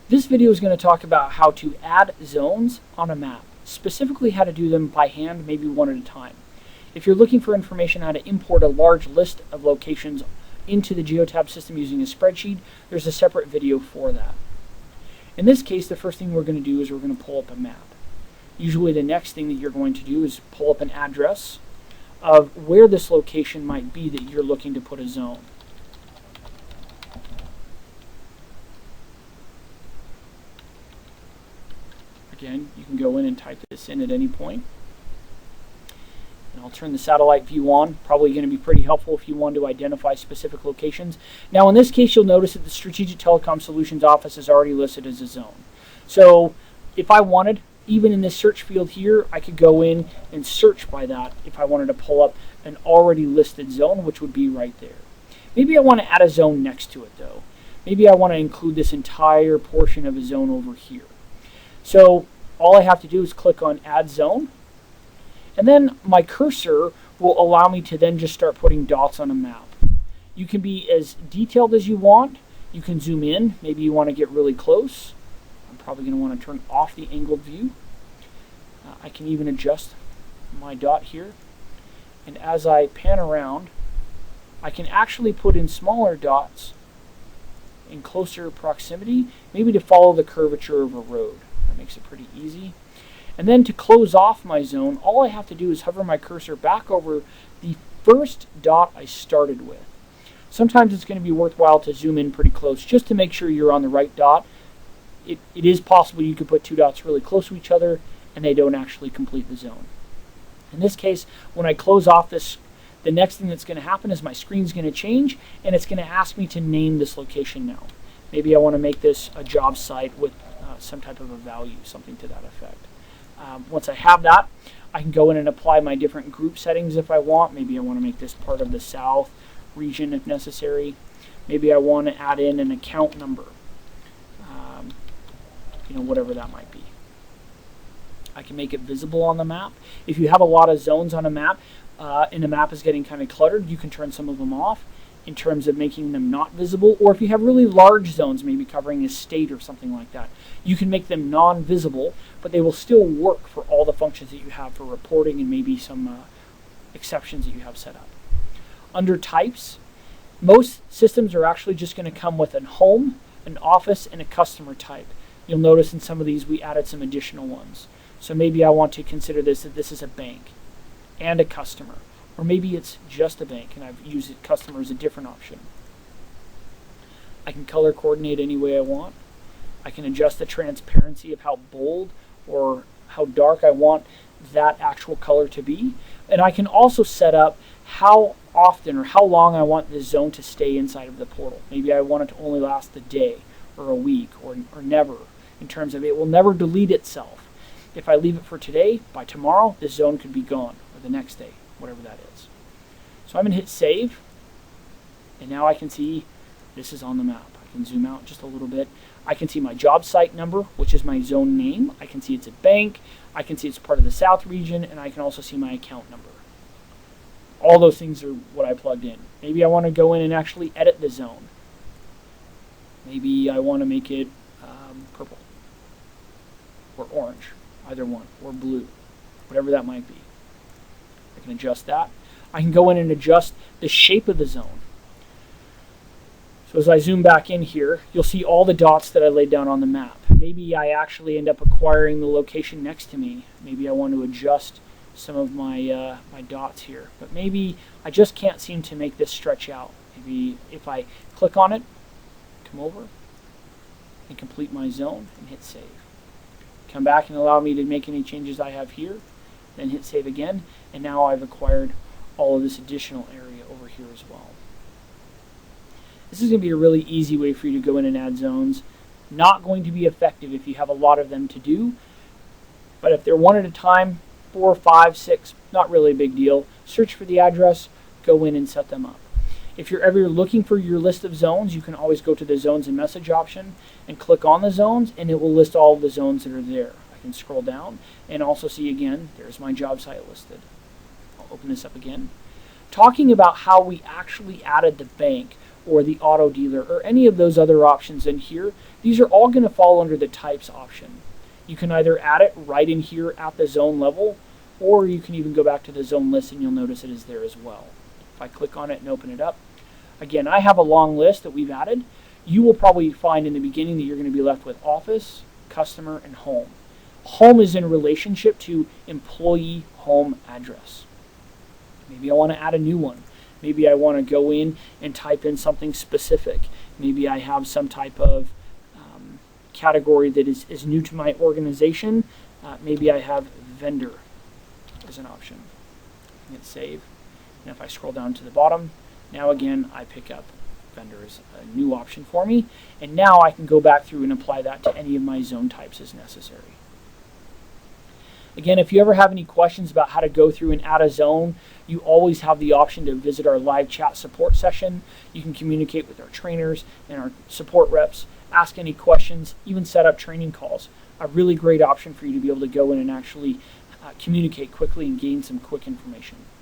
This video is going to talk about how to add zones on a map, specifically how to do them by hand, maybe one at a time. If you're looking for information on how to import a large list of locations into the GeoTab system using a spreadsheet, there's a separate video for that. In this case, the first thing we're going to do is we're going to pull up a map. Usually the next thing that you're going to do is pull up an address of where this location might be that you're looking to put a zone. Again, you can go in and type this in at any point. And I'll turn the satellite view on. Probably going to be pretty helpful if you want to identify specific locations. Now in this case, you'll notice that the Strategic Telecom Solutions office is already listed as a zone. So if I wanted, even in this search field here, I could go in and search by that if I wanted to pull up an already listed zone, which would be right there. Maybe I want to add a zone next to it though. Maybe I want to include this entire portion of a zone over here. So all I have to do is click on Add Zone, and then my cursor will allow me to then just start putting dots on a map. You can be as detailed as you want. You can zoom in. Maybe you want to get really close. I'm probably going to want to turn off the angled view. I can even adjust my dot here. And as I pan around, I can actually put in smaller dots in closer proximity, maybe to follow the curvature of a road. That makes it pretty easy. And then to close off my zone, all I have to do is hover my cursor back over the first dot I started with. Sometimes it's going to be worthwhile to zoom in pretty close just to make sure you're on the right dot. It is possible you could put two dots really close to each other and they don't actually complete the zone. In this case, when I close off this, the next thing that's going to happen is my screen's going to change and it's going to ask me to name this location now. Maybe I want to make this a job site with some type of a value, something to that effect. Once I have that, I can go in and apply my different group settings if I want. Maybe I want to make this part of the south region if necessary. Maybe I want to add in an account number, whatever that might be. I can make it visible on the map. If you have a lot of zones on a map and the map is getting kind of cluttered, you can turn some of them off in terms of making them not visible. Or if you have really large zones, maybe covering a state or something like that, you can make them non-visible, but they will still work for all the functions that you have for reporting and maybe some exceptions that you have set up. Under types, most systems are actually just going to come with a home, an office, and a customer type. You'll notice in some of these we added some additional ones. So maybe I want to consider this that this is a bank and a customer. Or maybe it's just a bank and I've used it customer as a different option. I can color coordinate any way I want. I can adjust the transparency of how bold or how dark I want that actual color to be. And I can also set up how often or how long I want this zone to stay inside of the portal. Maybe I want it to only last a day or a week or never, in terms of it will never delete itself. If I leave it for today, by tomorrow, this zone could be gone, or the next day, whatever that is. So I'm going to hit save, and now I can see this is on the map. I can zoom out just a little bit. I can see my job site number, which is my zone name. I can see it's a bank. I can see it's part of the south region, and I can also see my account number. All those things are what I plugged in. Maybe I want to go in and actually edit the zone. Maybe I want to make it purple or orange, either one, or blue, whatever that might be. I can adjust that. I can go in and adjust the shape of the zone. So as I zoom back in here, you'll see all the dots that I laid down on the map. Maybe I actually end up acquiring the location next to me. Maybe I want to adjust some of my my dots here. But maybe I just can't seem to make this stretch out. Maybe if I click on it, come over, and complete my zone, and hit save. Come back and allow me to make any changes I have here, then hit save again, and now I've acquired all of this additional area over here as well. This is going to be a really easy way for you to go in and add zones. Not going to be effective if you have a lot of them to do, but if they're one at a time, 4, 5, 6, not really a big deal. Search for the address, go in and set them up. If you're ever looking for your list of zones, you can always go to the zones and message option and click on the zones, and it will list all of the zones that are there. I can scroll down and also see again, there's my job site listed. I'll open this up again. Talking about how we actually added the bank or the auto dealer or any of those other options in here, these are all going to fall under the types option. You can either add it right in here at the zone level, or you can even go back to the zone list and you'll notice it is there as well. If I click on it and open it up, again, I have a long list that we've added. You will probably find in the beginning that you're going to be left with office, customer, and home. Home is in relationship to employee home address. Maybe I want to add a new one. Maybe I want to go in and type in something specific. Maybe I have some type of category that is new to my organization. Maybe I have vendor as an option. Hit save. And if I scroll down to the bottom, now again I pick up vendor as a new option for me. And now I can go back through and apply that to any of my zone types as necessary. Again, if you ever have any questions about how to go through and add a zone, you always have the option to visit our live chat support session. You can communicate with our trainers and our support reps, ask any questions, even set up training calls. A really great option for you to be able to go in and actually communicate quickly and gain some quick information.